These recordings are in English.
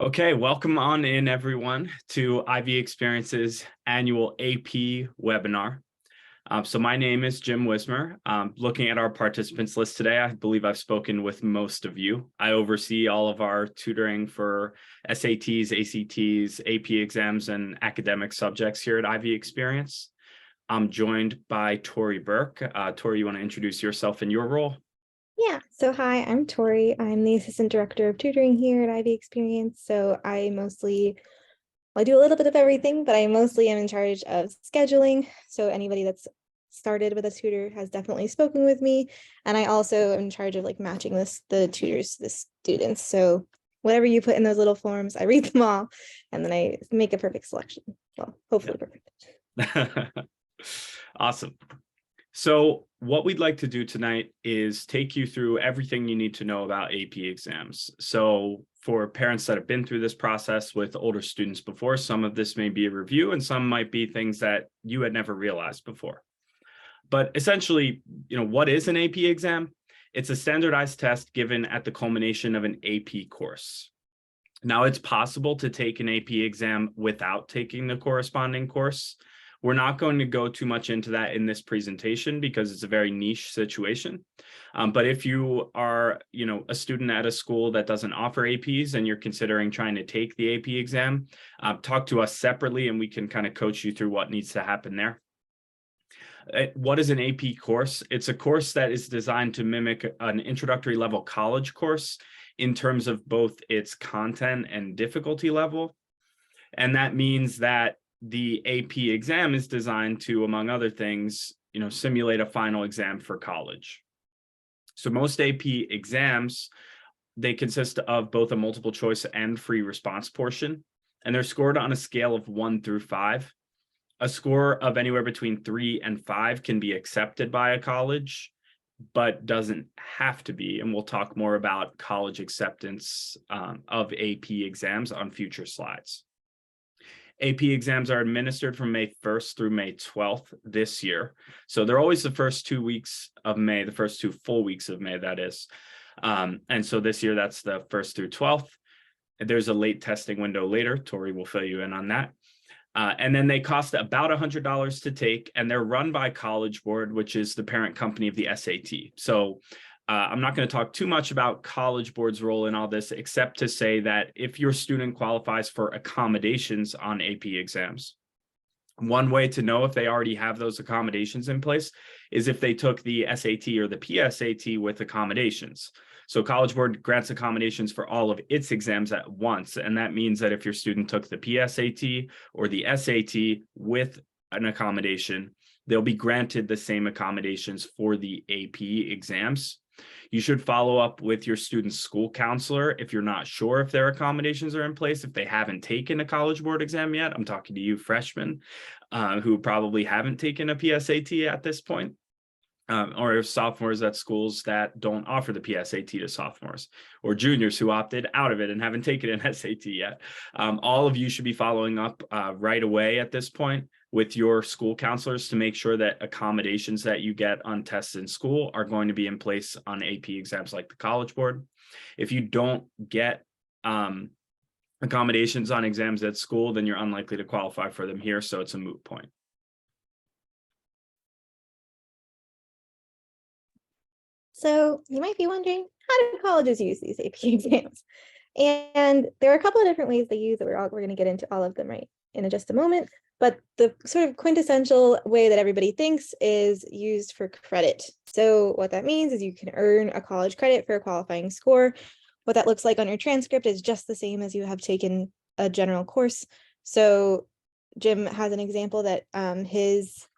Okay, welcome on in everyone to IB Experience's annual AP webinar. So my name is Jim Wismer. Looking at our participants list today, I believe I've spoken with most of you. I oversee all of our tutoring for SATs, ACTs, AP exams, and academic subjects here at IB Experience. I'm joined by Torie Berke. Torie, you want to introduce yourself and your role? Yeah, so hi, I'm Torie. I'm the Assistant Director of Tutoring here at IB Experience. I do a little bit of everything, but I mostly am in charge of scheduling. So anybody that's started with a tutor has definitely spoken with me. And I also am in charge of matching the tutors to the students. So whatever you put in those little forms, I read them all, and then I make a perfect selection. Well, hopefully perfect. Awesome. So what we'd like to do tonight is take you through everything you need to know about AP exams. So for parents that have been through this process with older students before, some of this may be a review and some might be things that you had never realized before. But essentially, what is an AP exam? It's a standardized test given at the culmination of an AP course. Now, it's possible to take an AP exam without taking the corresponding course. We're not going to go too much into that in this presentation because it's a very niche situation. But if you are, a student at a school that doesn't offer APs and you're considering trying to take the AP exam, talk to us separately and we can kind of coach you through what needs to happen there. What is an AP course? It's a course that is designed to mimic an introductory level college course in terms of both its content and difficulty level. And that means that the AP exam is designed to, among other things, simulate a final exam for college. So most AP exams, they consist of both a multiple choice and free response portion, and they're scored on a scale of 1 through 5. A score of anywhere between 3 and 5 can be accepted by a college, but doesn't have to be. And we'll talk more about college acceptance of AP exams on future slides. AP exams are administered from May 1st through May 12th this year. So they're always the first 2 weeks of May, the first 2 full weeks of May, that is. And so this year, that's the 1st through 12th. There's a late testing window later. Torie will fill you in on that. And then they cost about $100 to take, and they're run by College Board, which is the parent company of the SAT. So I'm not going to talk too much about College Board's role in all this, except to say that if your student qualifies for accommodations on AP exams, one way to know if they already have those accommodations in place is if they took the SAT or the PSAT with accommodations. So College Board grants accommodations for all of its exams at once. And that means that if your student took the PSAT or the SAT with an accommodation, they'll be granted the same accommodations for the AP exams. You should follow up with your student's school counselor if you're not sure if their accommodations are in place, if they haven't taken a College Board exam yet. I'm talking to you freshmen who probably haven't taken a PSAT at this point. Or sophomores at schools that don't offer the PSAT to sophomores, or juniors who opted out of it and haven't taken an SAT yet. All of you should be following up right away at this point with your school counselors to make sure that accommodations that you get on tests in school are going to be in place on AP exams like the College Board. If you don't get accommodations on exams at school, then you're unlikely to qualify for them here, so it's a moot point. So you might be wondering, how do colleges use these AP exams? And there are a couple of different ways they use it. We're going to get into all of them right in just a moment. But the sort of quintessential way that everybody thinks is used for credit. So what that means is you can earn a college credit for a qualifying score. What that looks like on your transcript is just the same as you have taken a general course. So Jim has an example that his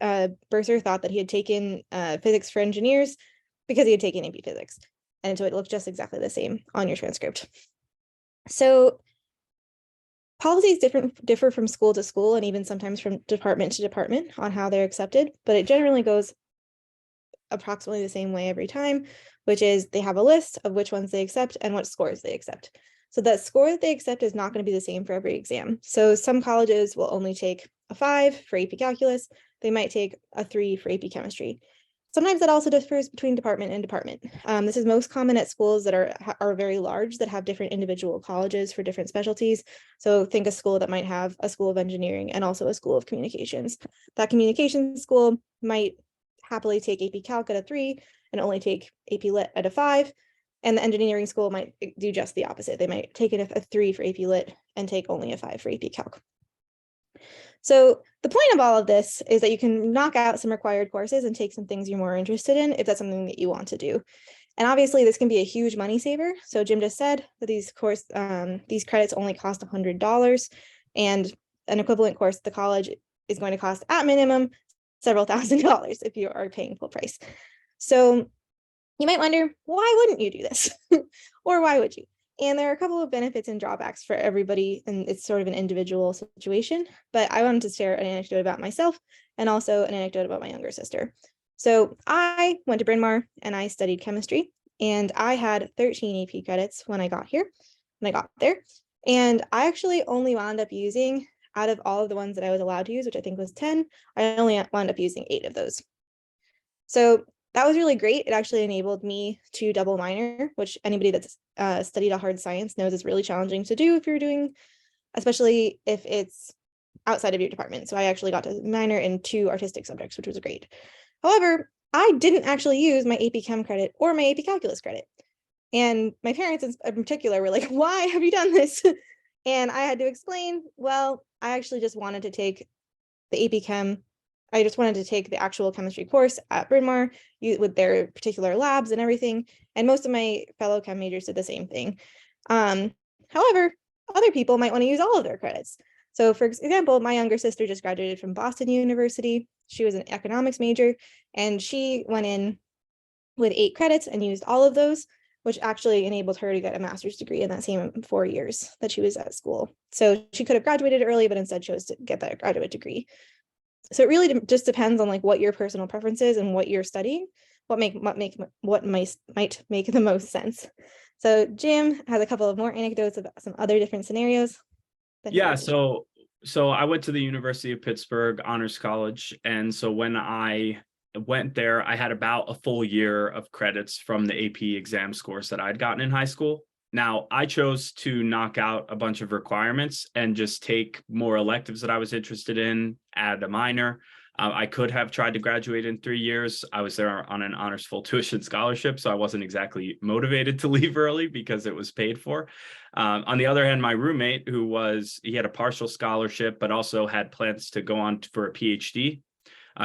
bursar thought that he had taken physics for engineers because he had taken AP physics. And so it looks just exactly the same on your transcript. So policies differ from school to school and even sometimes from department to department on how they're accepted, but it generally goes approximately the same way every time, which is they have a list of which ones they accept and what scores they accept. So that score that they accept is not going to be the same for every exam. So some colleges will only take a 5 for AP Calculus. They might take a 3 for AP Chemistry. Sometimes that also differs between department and department. This is most common at schools that are very large, that have different individual colleges for different specialties. So think a school that might have a school of engineering and also a school of communications. That communications school might happily take AP Calc at a 3 and only take AP Lit at a 5. And the engineering school might do just the opposite. They might take a 3 for AP Lit and take only a 5 for AP Calc. So the point of all of this is that you can knock out some required courses and take some things you're more interested in if that's something that you want to do. And obviously this can be a huge money saver. So Jim just said that these credits only cost $100, and an equivalent course at the college is going to cost at minimum several $1,000s if you are paying full price. So you might wonder, why wouldn't you do this? Or why would you? And there are a couple of benefits and drawbacks for everybody, and it's sort of an individual situation. But I wanted to share an anecdote about myself and also an anecdote about my younger sister. So I went to Bryn Mawr and I studied chemistry, and I had 13 AP credits when I got there. And I actually only wound up using, out of all of the ones that I was allowed to use, which I think was 10, I only wound up using 8 of those. So that was really great. It actually enabled me to double minor, which anybody that's studied a hard science knows is really challenging to do if you're doing, especially if it's outside of your department. So I actually got to minor in 2 artistic subjects, which was great. However, I didn't actually use my AP Chem credit or my AP Calculus credit. And my parents in particular were like, why have you done this? And I had to explain, well, I actually just wanted to take the AP Chem. I just wanted to take the actual chemistry course at Bryn Mawr with their particular labs and everything. And most of my fellow chem majors did the same thing. However, other people might want to use all of their credits. So for example, my younger sister just graduated from Boston University. She was an economics major, and she went in with 8 credits and used all of those, which actually enabled her to get a master's degree in that same 4 years that she was at school. So she could have graduated early, but instead chose to get that graduate degree. So it really just depends on like what your personal preference is and what you're studying, what might make the most sense. So Jim has a couple of more anecdotes about some other different scenarios. Yeah, so I went to the University of Pittsburgh Honors College, and so when I went there, I had about a full year of credits from the AP exam scores that I'd gotten in high school. Now, I chose to knock out a bunch of requirements and just take more electives that I was interested in, add a minor. I could have tried to graduate in 3 years. I was there on an honors full tuition scholarship, so I wasn't exactly motivated to leave early because it was paid for. On the other hand, my roommate, he had a partial scholarship, but also had plans to go on for a PhD.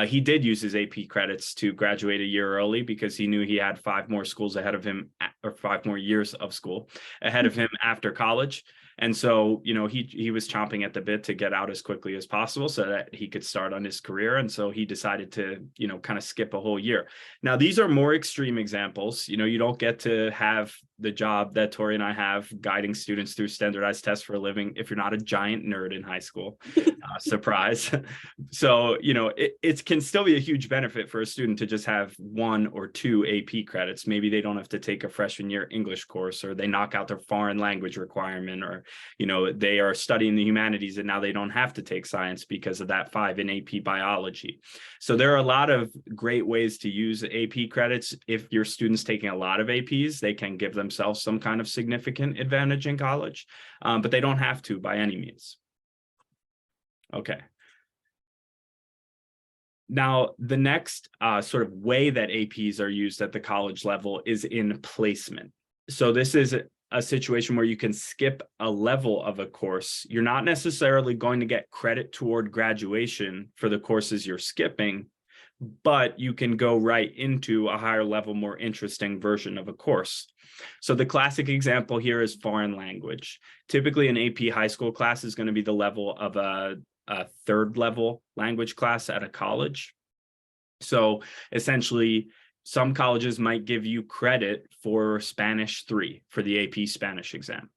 He did use his AP credits to graduate a year early because he knew he had 5 more schools ahead of him, or 5 more years of school ahead of him after college. And so, he was chomping at the bit to get out as quickly as possible so that he could start on his career. And so he decided to, kind of skip a whole year. Now, these are more extreme examples. You don't get to have the job that Torie and I have guiding students through standardized tests for a living if you're not a giant nerd in high school. Surprise. So, it can still be a huge benefit for a student to just have 1 or 2 AP credits. Maybe they don't have to take a freshman year English course, or they knock out their foreign language requirement, or they are studying the humanities and now they don't have to take science because of that 5 in AP biology. So there are a lot of great ways to use AP credits. If your student's taking a lot of APs, they can give themselves some kind of significant advantage in college, but they don't have to by any means. Okay. Now, the next sort of way that APs are used at the college level is in placement. So this is a situation where you can skip a level of a course. You're not necessarily going to get credit toward graduation for the courses you're skipping, but you can go right into a higher level, more interesting version of a course. So the classic example here is foreign language. Typically, an AP high school class is going to be the level of a 3rd level language class at a college. So essentially, some colleges might give you credit for Spanish 3 for the AP Spanish exam.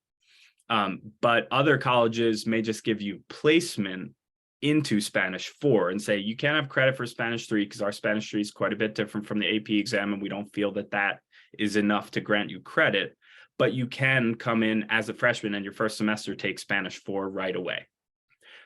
But other colleges may just give you placement into Spanish 4 and say, you can't have credit for Spanish 3 because our Spanish 3 is quite a bit different from the AP exam, and we don't feel that that is enough to grant you credit. But you can come in as a freshman and your first semester take Spanish 4 right away.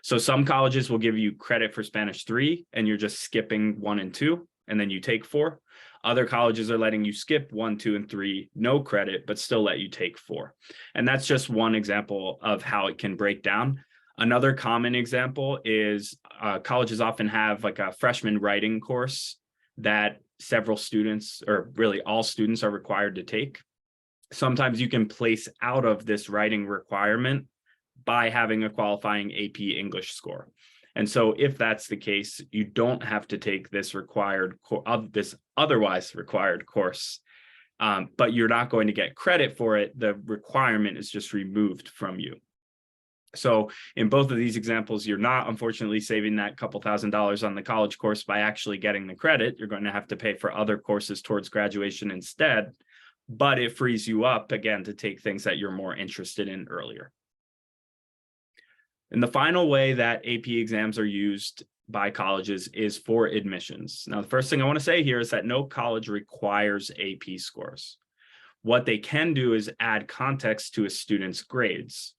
So some colleges will give you credit for Spanish 3 and you're just skipping 1 and 2. and then you take 4. Other colleges are letting you skip 1, 2, and 3, no credit, but still let you take 4. And that's just one example of how it can break down. Another common example is colleges often have like a freshman writing course that several students, or really all students, are required to take. Sometimes you can place out of this writing requirement by having a qualifying AP English score. And so if that's the case, you don't have to take this otherwise required course, but you're not going to get credit for it. The requirement is just removed from you. So in both of these examples, you're not unfortunately saving that couple $1,000s on the college course by actually getting the credit. You're going to have to pay for other courses towards graduation instead, but it frees you up again to take things that you're more interested in earlier. And the final way that AP exams are used by colleges is for admissions. Now, the first thing I want to say here is that no college requires AP scores. What they can do is add context to a student's grades.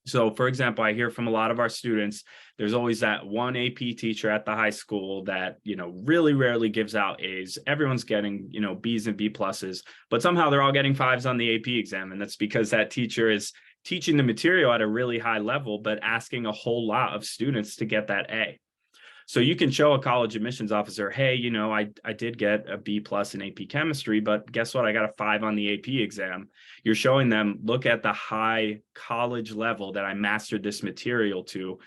So, for example, I hear from a lot of our students, there's always that one AP teacher at the high school that, really rarely gives out A's. Everyone's getting, B's and B pluses, but somehow they're all getting 5s on the AP exam. And that's because that teacher is teaching the material at a really high level, but asking a whole lot of students to get that A. So you can show a college admissions officer, hey, I did get a B plus in AP chemistry, but guess what? I got a 5 on the AP exam. You're showing them, look at the high college level that I mastered this material to.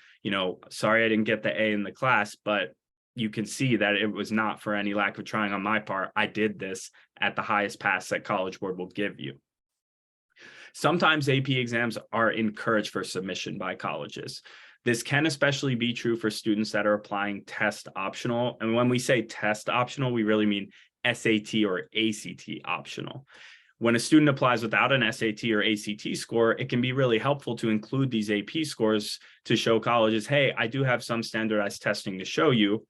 Sorry, I didn't get the A in the class, but you can see that it was not for any lack of trying on my part. I did this at the highest pass that College Board will give you. Sometimes AP exams are encouraged for submission by colleges. This can especially be true for students that are applying test optional. And when we say test optional, we really mean SAT or ACT optional. When a student applies without an SAT or ACT score, it can be really helpful to include these AP scores to show colleges, hey, I do have some standardized testing to show you.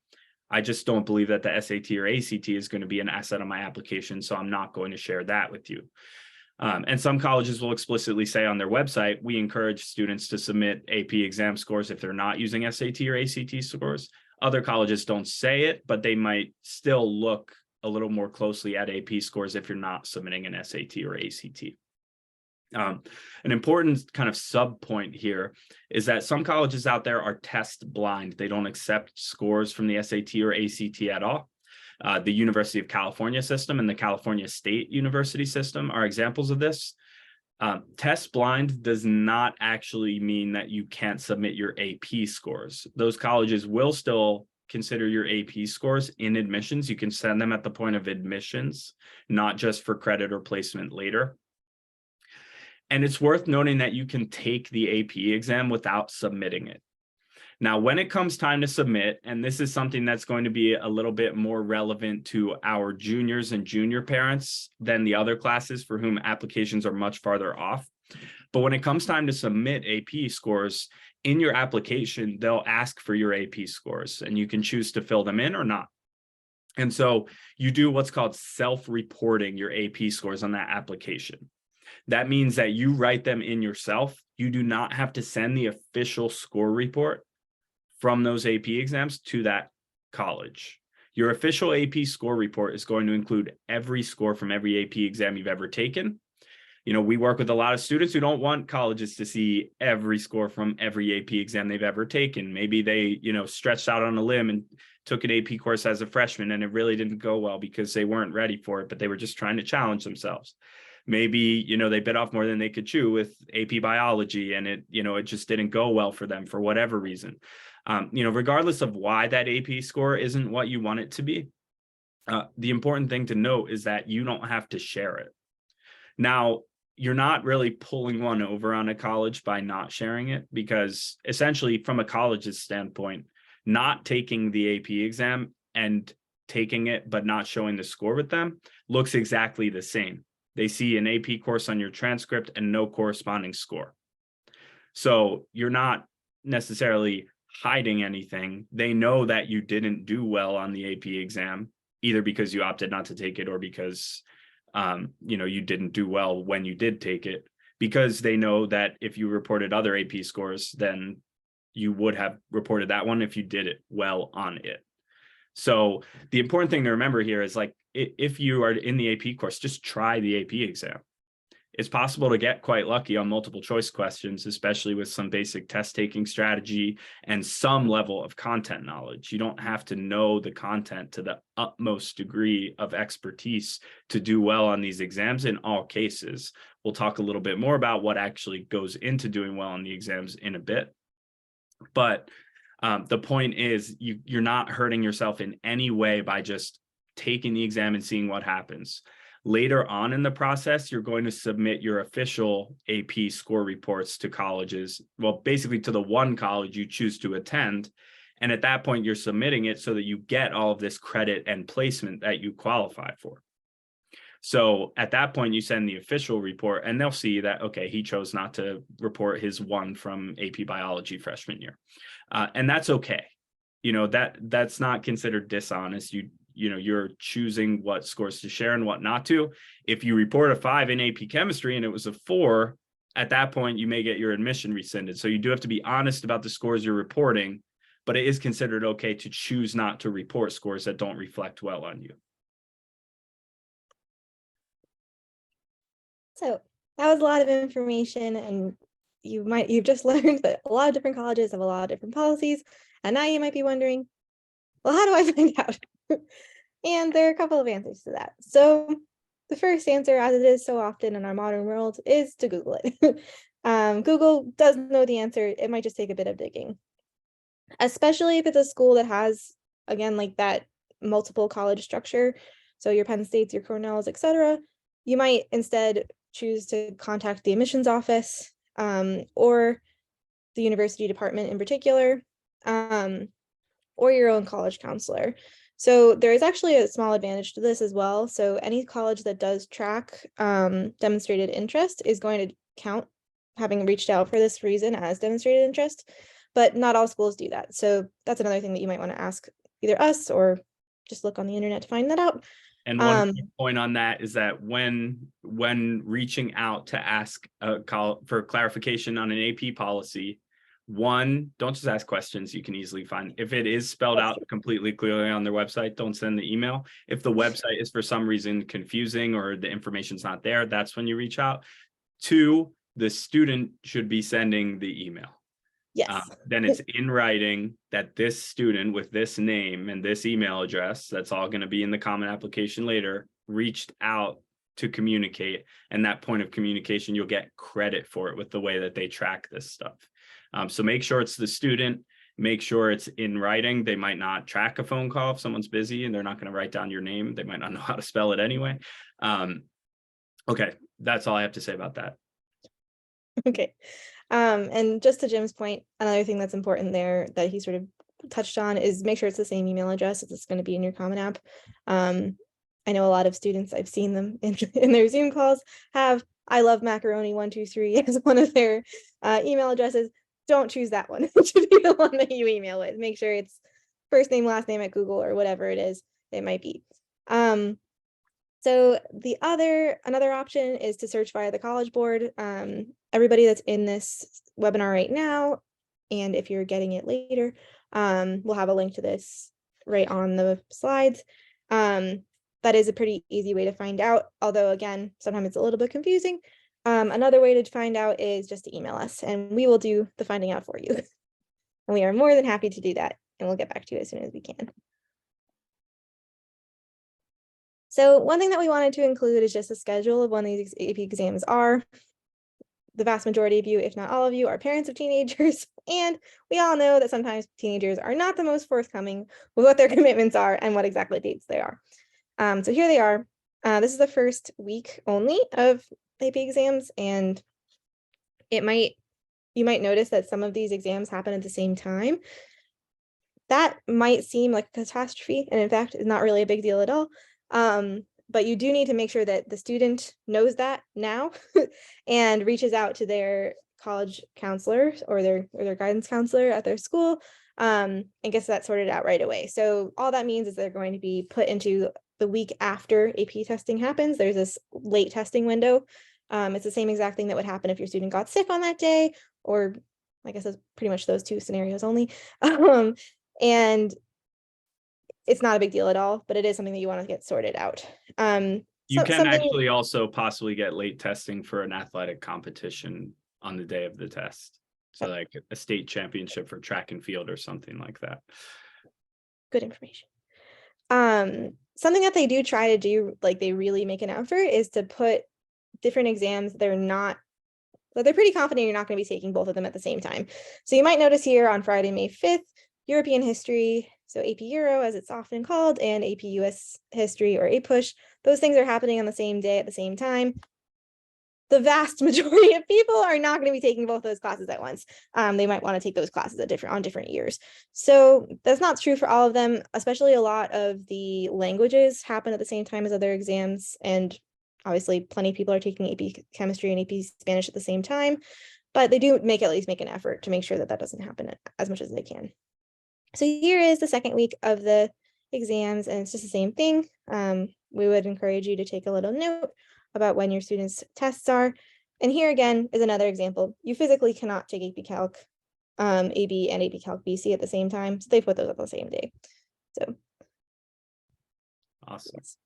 I just don't believe that the SAT or ACT is going to be an asset on my application, so I'm not going to share that with you. And some colleges will explicitly say on their website, we encourage students to submit AP exam scores if they're not using SAT or ACT scores. Other colleges don't say it, but they might still look a little more closely at AP scores if you're not submitting an SAT or ACT. An important kind of sub point here is that some colleges out there are test blind. They don't accept scores from the SAT or ACT at all. The University of California system and the California State University system are examples of this. Test blind does not actually mean that you can't submit your AP scores. Those colleges will still consider your AP scores in admissions. You can send them at the point of admissions, not just for credit or placement later. And it's worth noting that you can take the AP exam without submitting it. Now, when it comes time to submit, and this is something that's going to be a little bit more relevant to our juniors and junior parents than the other classes for whom applications are much farther off. But when it comes time to submit AP scores, in your application, they'll ask for your AP scores, and you can choose to fill them in or not. And so you do what's called self-reporting your AP scores on that application. That means that you write them in yourself. You do not have to send the official score report from those AP exams to that college. Your official AP score report is going to include every score from every AP exam you've ever taken. We work with a lot of students who don't want colleges to see every score from every AP exam they've ever taken. Maybe they, stretched out on a limb and took an AP course as a freshman and it really didn't go well because they weren't ready for it, but they were just trying to challenge themselves. Maybe, they bit off more than they could chew with AP biology and it just didn't go well for them for whatever reason. Regardless of why that AP score isn't what you want it to be, the important thing to note is that you don't have to share it. Now, you're not really pulling one over on a college by not sharing it, because essentially from a college's standpoint, not taking the AP exam and taking it but not showing the score with them looks exactly the same. They see an AP course on your transcript and no corresponding score. So you're not necessarily hiding anything. They know that you didn't do well on the AP exam, either because you opted not to take it or because you didn't do well when you did take it, because they know that if you reported other AP scores, then you would have reported that one if you did it well on it. So the important thing to remember here is like, if you are in the AP course, just try the AP exam. It's possible to get quite lucky on multiple choice questions, especially with some basic test taking strategy and some level of content knowledge. You don't have to know the content to the utmost degree of expertise to do well on these exams in all cases. We'll talk a little bit more about what actually goes into doing well on the exams in a bit. But the point is, you're not hurting yourself in any way by just taking the exam and seeing what happens. Later on in the process, you're going to submit your official AP score reports to colleges, well, basically to the one college you choose to attend. And at that point, you're submitting it so that you get all of this credit and placement that you qualify for. So at that point, you send the official report and they'll see that, okay, he chose not to report his one from AP biology freshman year. And that's okay. You know, that's not considered dishonest. You're choosing what scores to share and what not to. If you report a 5 in AP chemistry and it was a 4, at that point, you may get your admission rescinded. So you do have to be honest about the scores you're reporting, but it is considered okay to choose not to report scores that don't reflect well on you. So that was a lot of information, and you've just learned that a lot of different colleges have a lot of different policies. And now you might be wondering, well, how do I find out? And there are a couple of answers to that. So the first answer, as it is so often in our modern world, is to Google it. Google does know the answer. It might just take a bit of digging, especially if it's a school that has, again, like that multiple college structure. So your Penn States, your Cornells, etc. You might instead choose to contact the admissions office, or the university department in particular, or your own college counselor. So there is actually a small advantage to this as well. So any college that does track demonstrated interest is going to count having reached out for this reason as demonstrated interest, but not all schools do that. So that's another thing that you might want to ask either us or just look on the internet to find that out. And one point on that is that when reaching out to ask for clarification on an AP policy, one, don't just ask questions you can easily find. If it is spelled out completely clearly on their website, don't send the email. If the website is for some reason confusing or the information's not there, that's when you reach out. 2, the student should be sending the email. Yes. Then it's in writing that this student with this name and this email address, that's all going to be in the common application later, reached out to communicate. And that point of communication, you'll get credit for it with the way that they track this stuff. So make sure it's the student, make sure it's in writing. They might not track a phone call if someone's busy and they're not going to write down your name. They might not know how to spell it anyway. Okay, that's all I have to say about that. Okay. And just to Jim's point, another thing that's important there that he sort of touched on is make sure it's the same email address if it's going to be in your Common App. I know a lot of students, I've seen them in their Zoom calls, have I love macaroni 123 as one of their email addresses. Don't choose that one. It should be the one that you email with. Make sure it's first name, last name at Google or whatever it is it might be. So another option is to search via the College Board. Everybody that's in this webinar right now, and if you're getting it later, we'll have a link to this right on the slides. That is a pretty easy way to find out, although again, sometimes it's a little bit confusing. Another way to find out is just to email us and we will do the finding out for you. And we are more than happy to do that, and we'll get back to you as soon as we can. So one thing that we wanted to include is just a schedule of when these AP exams are. The vast majority of you, if not all of you, are parents of teenagers, and we all know that sometimes teenagers are not the most forthcoming with what their commitments are and what exactly dates they are. So here they are. This is the first week only of AP exams, and you might notice that some of these exams happen at the same time. That might seem like a catastrophe, and in fact is not really a big deal at all. But you do need to make sure that the student knows that now and reaches out to their college counselor or their guidance counselor at their school, and gets that sorted out right away. So all that means is they're going to be put into the week after AP testing happens. There's this late testing window. It's the same exact thing that would happen if your student got sick on that day, or I guess it's pretty much those two scenarios only. And it's not a big deal at all, but it is something that you want to get sorted out. You can Something, actually also possibly get late testing for an athletic competition on the day of the test. So like a state championship for track and field or something like that. good information. Something that they do try to do, like they really make an effort, is to put different exams they're pretty confident you're not going to be taking both of them at the same time. So you might notice here on Friday, May 5th, European history, so AP Euro as it's often called, and AP US history or APUSH, those things are happening on the same day at the same time. The vast majority of people are not going to be taking both those classes at once. They might want to take those classes on different years. So that's not true for all of them, especially a lot of the languages happen at the same time as other exams. And obviously plenty of people are taking AP chemistry and AP Spanish at the same time, but they do at least make an effort to make sure that that doesn't happen as much as they can. So here is the second week of the exams, and it's just the same thing. We would encourage you to take a little note about when your students' tests are. And here again is another example. You physically cannot take AP Calc AB and AP Calc BC at the same time, so they put those on the same day. So awesome. Yes.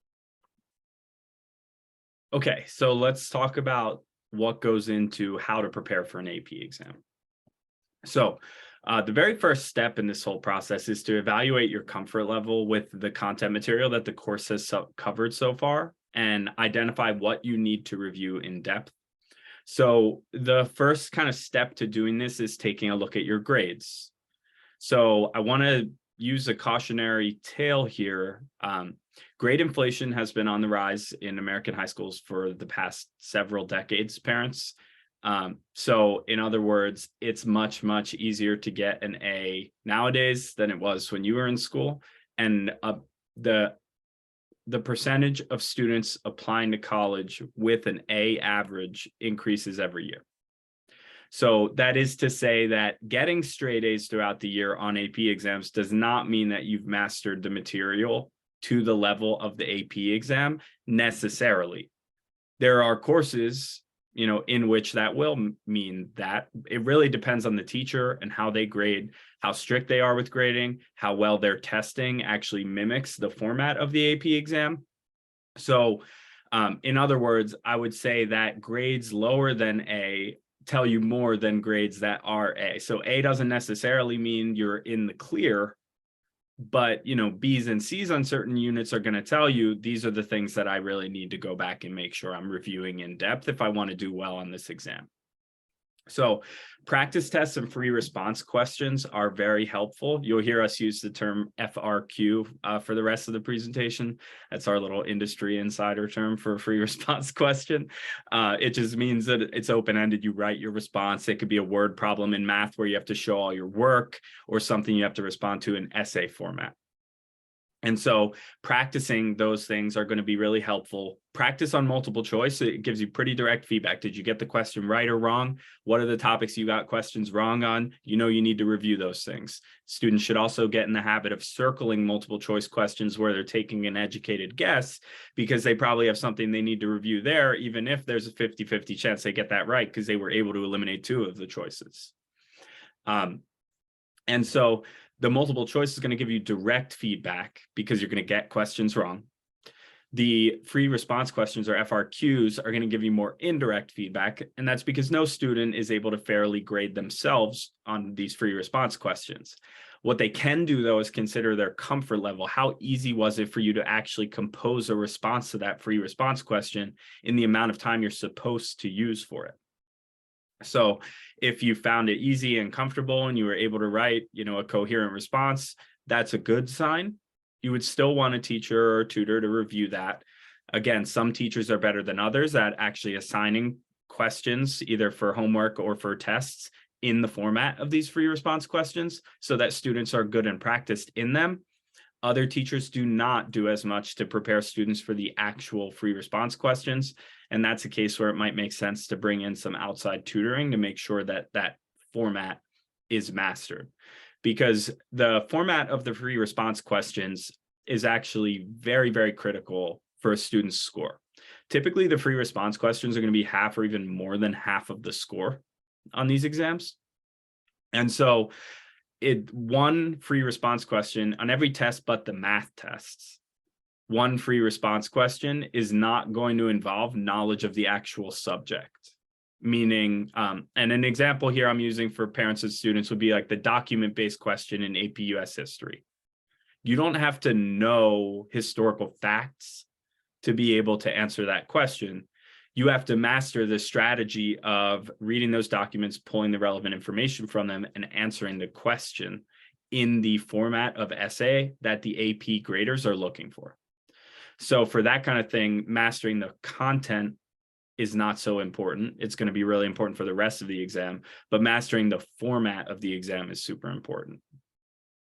Okay, so let's talk about what goes into how to prepare for an AP exam. So the very first step in this whole process is to evaluate your comfort level with the content material that the course has covered so far and identify what you need to review in depth. So the first kind of step to doing this is taking a look at your grades. So I want to use a cautionary tale here. Grade inflation has been on the rise in American high schools for the past several decades, parents. So in other words, it's much, much easier to get an A nowadays than it was when you were in school. And the percentage of students applying to college with an A average increases every year. So that is to say that getting straight A's throughout the year on AP exams does not mean that you've mastered the material to the level of the AP exam necessarily. There are courses, in which that will mean that. It really depends on the teacher and how they grade, how strict they are with grading, how well their testing actually mimics the format of the AP exam. So in other words, I would say that grades lower than A tell you more than grades that are A. So A doesn't necessarily mean you're in the clear, but B's and C's on certain units are going to tell you these are the things that I really need to go back and make sure I'm reviewing in depth if I want to do well on this exam. So practice tests and free response questions are very helpful. You'll hear us use the term FRQ for the rest of the presentation. That's our little industry insider term for a free response question. It just means that it's open-ended. You write your response. It could be a word problem in math where you have to show all your work, or something you have to respond to in essay format. And so practicing those things are going to be really helpful. Practice on multiple choice. It gives you pretty direct feedback. Did you get the question right or wrong? What are the topics you got questions wrong on? You need to review those things. Students should also get in the habit of circling multiple choice questions where they're taking an educated guess, because they probably have something they need to review there, even if there's a 50-50 chance they get that right because they were able to eliminate two of the choices. And so the multiple choice is going to give you direct feedback because you're going to get questions wrong. The free response questions, or FRQs, are going to give you more indirect feedback. And that's because no student is able to fairly grade themselves on these free response questions. What they can do, though, is consider their comfort level. How easy was it for you to actually compose a response to that free response question in the amount of time you're supposed to use for it? So if you found it easy and comfortable and you were able to write, a coherent response, that's a good sign. You would still want a teacher or tutor to review that. Again, some teachers are better than others at actually assigning questions either for homework or for tests in the format of these free response questions so that students are good and practiced in them. Other teachers do not do as much to prepare students for the actual free response questions. And that's a case where it might make sense to bring in some outside tutoring to make sure that that format is mastered. Because the format of the free response questions is actually very, very critical for a student's score. Typically, the free response questions are going to be half or even more than half of the score on these exams. And so one free response question on every test but the math tests. One free response question is not going to involve knowledge of the actual subject. Meaning, and an example here I'm using for parents and students would be like the document-based question in AP US history. You don't have to know historical facts to be able to answer that question. You have to master the strategy of reading those documents, pulling the relevant information from them, and answering the question in the format of essay that the AP graders are looking for. So for that kind of thing, mastering the content is not so important. It's going to be really important for the rest of the exam, but mastering the format of the exam is super important.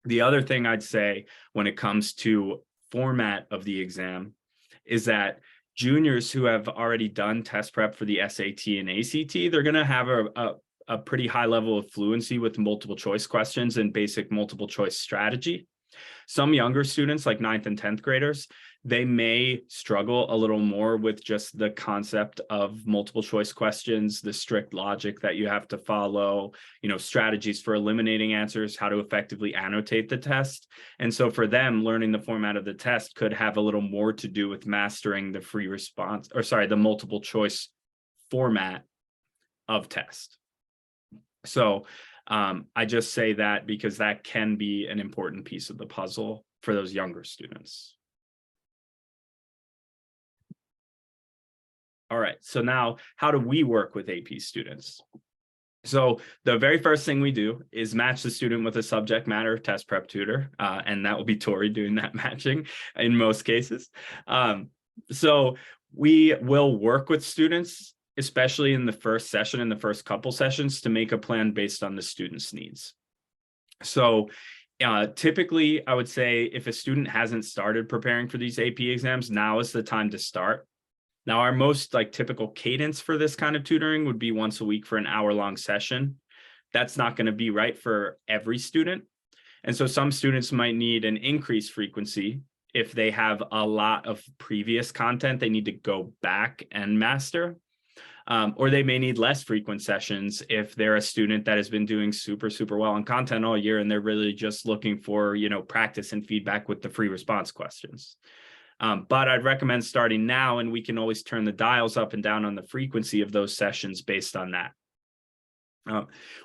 The other thing I'd say when it comes to format of the exam is that juniors who have already done test prep for the SAT and ACT, they're going to have a pretty high level of fluency with multiple choice questions and basic multiple choice strategy. Some younger students, like 9th and 10th graders, they may struggle a little more with just the concept of multiple choice questions, the strict logic that you have to follow, strategies for eliminating answers, how to effectively annotate the test. And so for them, learning the format of the test could have a little more to do with mastering the free response, the multiple choice format of test. So I just say that because that can be an important piece of the puzzle for those younger students. All right, so now how do we work with AP students? So the very first thing we do is match the student with a subject matter test prep tutor, and that will be Torie doing that matching in most cases. So we will work with students, especially in the first session and the first couple sessions, to make a plan based on the student's needs. So typically, I would say if a student hasn't started preparing for these AP exams, now is the time to start. Now, our most typical cadence for this kind of tutoring would be once a week for an hour-long session. That's not going to be right for every student. And so some students might need an increased frequency if they have a lot of previous content they need to go back and master. Or they may need less frequent sessions if they're a student that has been doing super, super well on content all year and they're really just looking for, practice and feedback with the free response questions. But I'd recommend starting now, and we can always turn the dials up and down on the frequency of those sessions based on that.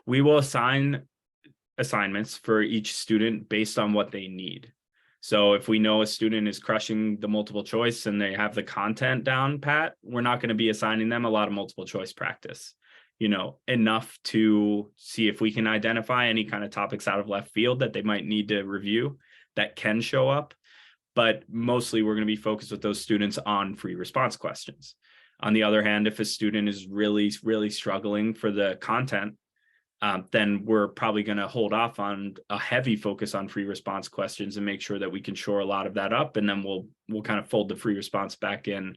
We will assign assignments for each student based on what they need. So if we know a student is crushing the multiple choice and they have the content down pat, we're not going to be assigning them a lot of multiple choice practice, enough to see if we can identify any kind of topics out of left field that they might need to review that can show up. But mostly we're going to be focused with those students on free response questions. On the other hand, if a student is really, really struggling for the content, then we're probably going to hold off on a heavy focus on free response questions and make sure that we can shore a lot of that up. And then we'll kind of fold the free response back in,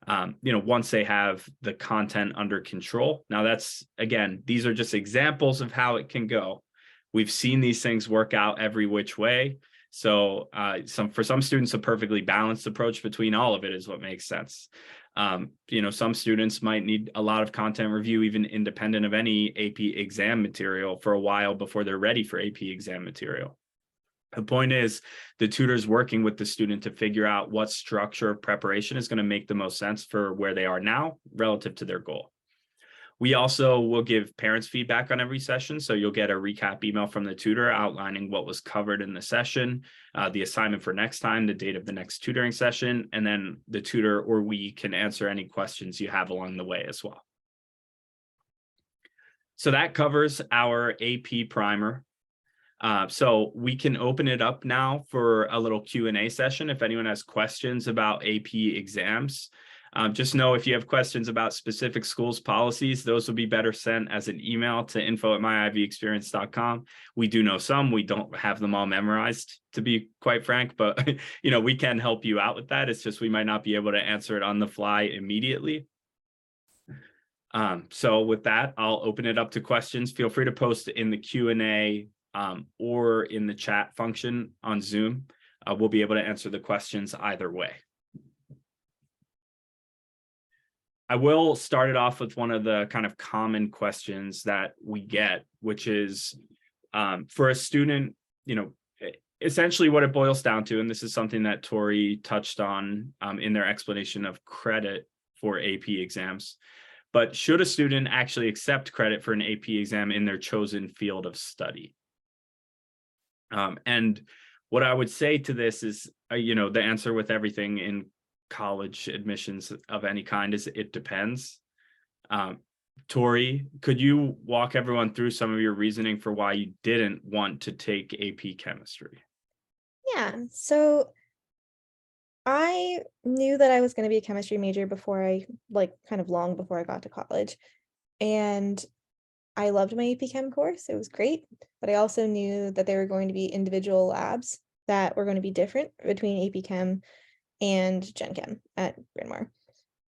once they have the content under control. Now these are just examples of how it can go. We've seen these things work out every which way. So for some students, a perfectly balanced approach between all of it is what makes sense. Some students might need a lot of content review, even independent of any AP exam material, for a while before they're ready for AP exam material. The point is the tutor's working with the student to figure out what structure of preparation is going to make the most sense for where they are now relative to their goal. We also will give parents feedback on every session. So you'll get a recap email from the tutor outlining what was covered in the session, the assignment for next time, the date of the next tutoring session, and then the tutor or we can answer any questions you have along the way as well. So that covers our AP primer. So we can open it up now for a little Q&A session. If anyone has questions about AP exams, just know if you have questions about specific schools' policies, those will be better sent as an email to info@myivexperience.com. We do know some, we don't have them all memorized, to be quite frank, but we can help you out with that. It's just we might not be able to answer it on the fly immediately. So with that, I'll open it up to questions. Feel free to post in the Q&A or in the chat function on Zoom. We'll be able to answer the questions either way. I will start it off with one of the kind of common questions that we get, which is, For a student, essentially what it boils down to, and this is something that Torie touched on in their explanation of credit for AP exams, but should a student actually accept credit for an AP exam in their chosen field of study? And what I would say to this is, the answer with everything in college admissions of any kind is it depends. Torie, could you walk everyone through some of your reasoning for why you didn't want to take AP chemistry? Yeah, so I knew that I was going to be a chemistry major before kind of long before I got to college. And I loved my AP Chem course. It was great. But I also knew that there were going to be individual labs that were going to be different between AP Chem and Gen Chem at Bryn Mawr.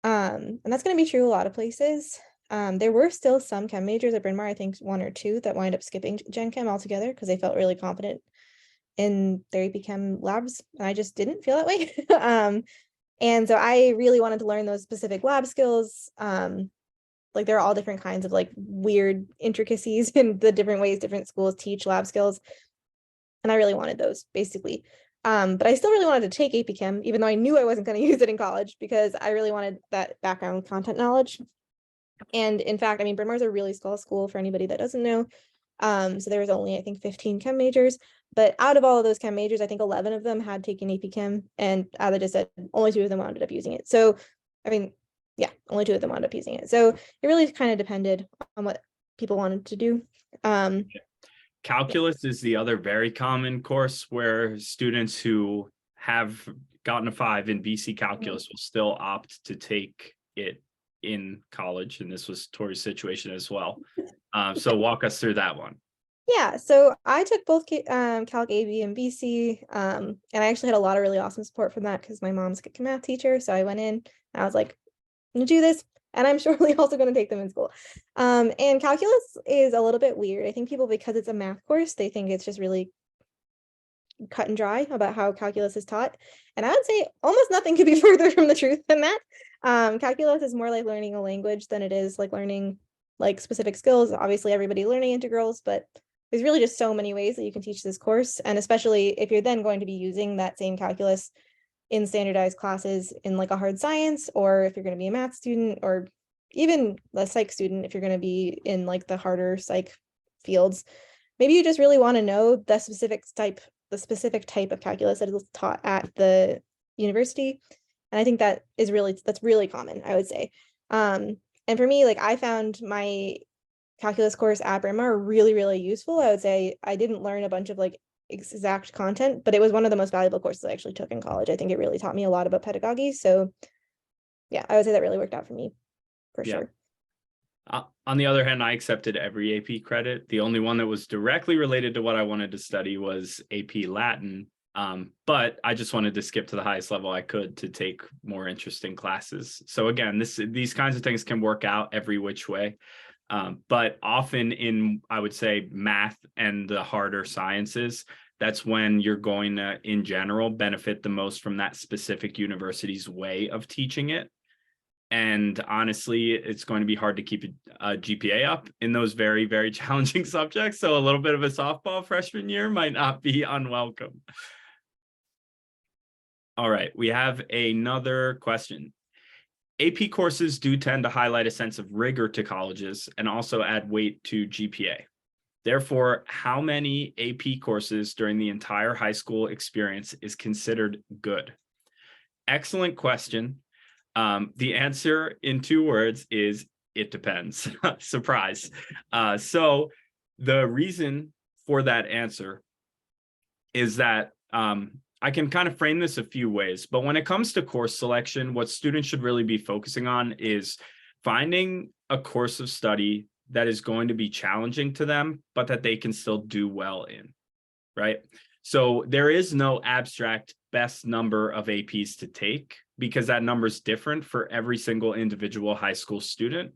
And that's going to be true a lot of places. There were still some chem majors at Bryn Mawr, I think one or two, that wind up skipping Gen Chem altogether because they felt really confident in their AP Chem labs. And I just didn't feel that way. And so I really wanted to learn those specific lab skills. Like there are all different kinds of like weird intricacies in the different ways different schools teach lab skills. And I really wanted those basically. But I still really wanted to take AP Chem, even though I knew I wasn't going to use it in college because I really wanted that background content knowledge. And in fact, I mean, Bryn Mawr is a really small school for anybody that doesn't know. So there was only, I think, 15 chem majors. But out of all of those chem majors, I think 11 of them had taken AP Chem. And as I just said, only 2 of them wound up using it. So, I mean, yeah, only 2 of them wound up using it. So it really kind of depended on what people wanted to do. Calculus is the other very common course where students who have gotten a 5 in BC calculus will still opt to take it in college. And this was Torie's situation as well. So walk us through that one. Yeah, so I took both Calc AB and BC, and I actually had a lot of really awesome support from that because my mom's a math teacher. So I went in and I was like, I'm gonna do this, and I'm surely also going to take them in school. And calculus is a little bit weird. I think people, because it's a math course, they think it's just really cut and dry about how calculus is taught. And I would say almost nothing could be further from the truth than that. Calculus is more like learning a language than it is like learning like specific skills. Obviously, everybody learning integrals, but there's really just so many ways that you can teach this course. And especially if you're then going to be using that same calculus in standardized classes in like a hard science, or if you're going to be a math student, or even a psych student, if you're going to be in like the harder psych fields, maybe you just really want to know the specific type of calculus that is taught at the university. And I think that's really common, I would say. And for me, like I found my calculus course at Bryn Mawr really, really useful. I would say I didn't learn a bunch of like exact content, but it was one of the most valuable courses I actually took in college. I think it really taught me a lot about pedagogy. So yeah, I would say that really worked out for me for sure. On the other hand, I accepted every AP credit. The only one that was directly related to what I wanted to study was AP Latin. But I just wanted to skip to the highest level I could to take more interesting classes. So again, these kinds of things can work out every which way. But often in, I would say, math and the harder sciences, that's when you're going to, in general, benefit the most from that specific university's way of teaching it. And honestly, it's going to be hard to keep a GPA up in those very, very challenging subjects. So a little bit of a softball freshman year might not be unwelcome. All right, we have another question. AP courses do tend to highlight a sense of rigor to colleges and also add weight to GPA. Therefore, how many AP courses during the entire high school experience is considered good? Excellent question. The answer in 2 words is it depends. Surprise. So the reason for that answer is that I can kind of frame this a few ways, but when it comes to course selection, what students should really be focusing on is finding a course of study that is going to be challenging to them, but that they can still do well in, right? So there is no abstract best number of APs to take because that number is different for every single individual high school student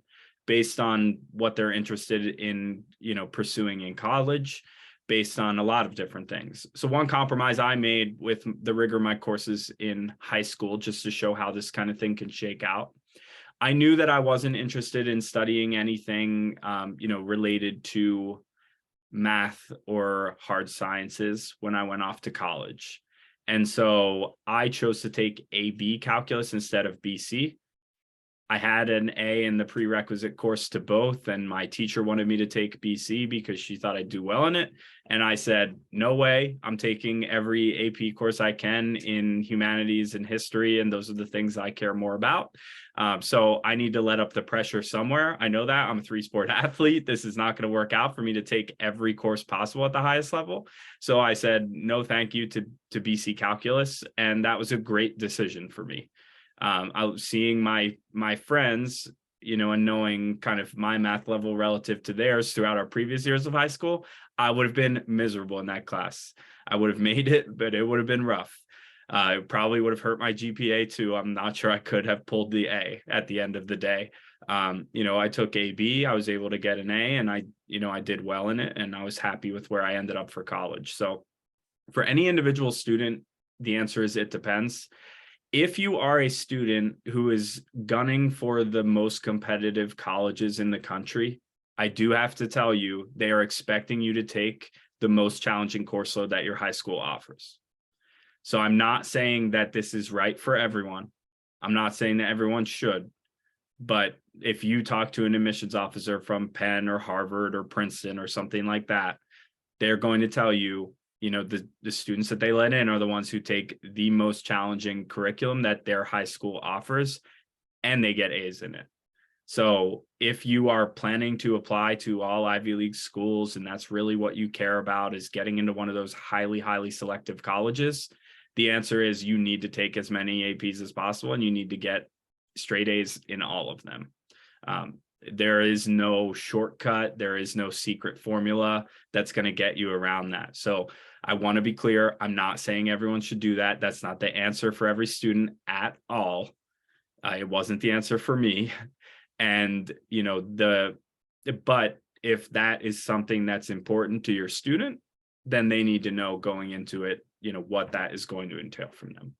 based on what they're interested in, pursuing in college, based on a lot of different things. So one compromise I made with the rigor of my courses in high school, just to show how this kind of thing can shake out, I knew that I wasn't interested in studying anything, related to math or hard sciences when I went off to college. And so I chose to take AB calculus instead of BC. I had an A in the prerequisite course to both, and my teacher wanted me to take BC because she thought I'd do well in it. And I said, no way, I'm taking every AP course I can in humanities and history, and those are the things I care more about. So I need to let up the pressure somewhere. I know that I'm a 3-sport athlete. This is not going to work out for me to take every course possible at the highest level. So I said, no, thank you to BC calculus. And that was a great decision for me. I was seeing my friends, and knowing kind of my math level relative to theirs throughout our previous years of high school, I would have been miserable in that class. I would have made it, but it would have been rough. It probably would have hurt my GPA too. I'm not sure I could have pulled the A at the end of the day. I took AB, I was able to get an A, and I did well in it, and I was happy with where I ended up for college. So for any individual student, the answer is it depends. If you are a student who is gunning for the most competitive colleges in the country, I do have to tell you, they are expecting you to take the most challenging course load that your high school offers. So I'm not saying that this is right for everyone. I'm not saying that everyone should. But if you talk to an admissions officer from Penn or Harvard or Princeton or something like that, they're going to tell you, the students that they let in are the ones who take the most challenging curriculum that their high school offers, and they get A's in it. So if you are planning to apply to all Ivy League schools, and that's really what you care about, is getting into one of those highly, highly selective colleges, the answer is you need to take as many APs as possible, and you need to get straight A's in all of them. There is no shortcut. There is no secret formula that's going to get you around that. So I want to be clear. I'm not saying everyone should do that. That's not the answer for every student at all. It wasn't the answer for me. And, but if that is something that's important to your student, then they need to know going into it, what that is going to entail from them.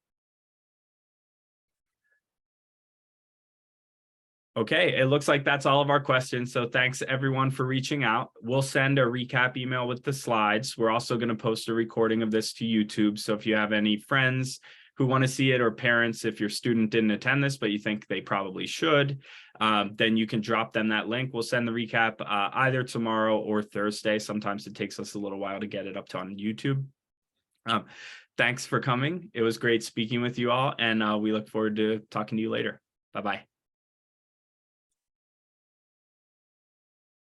Okay, it looks like that's all of our questions. So thanks everyone for reaching out. We'll send a recap email with the slides. We're also going to post a recording of this to YouTube. So if you have any friends who want to see it, or parents, if your student didn't attend this, but you think they probably should, then you can drop them that link. We'll send the recap either tomorrow or Thursday. Sometimes it takes us a little while to get it up on YouTube. Thanks for coming. It was great speaking with you all, and we look forward to talking to you later. Bye-bye.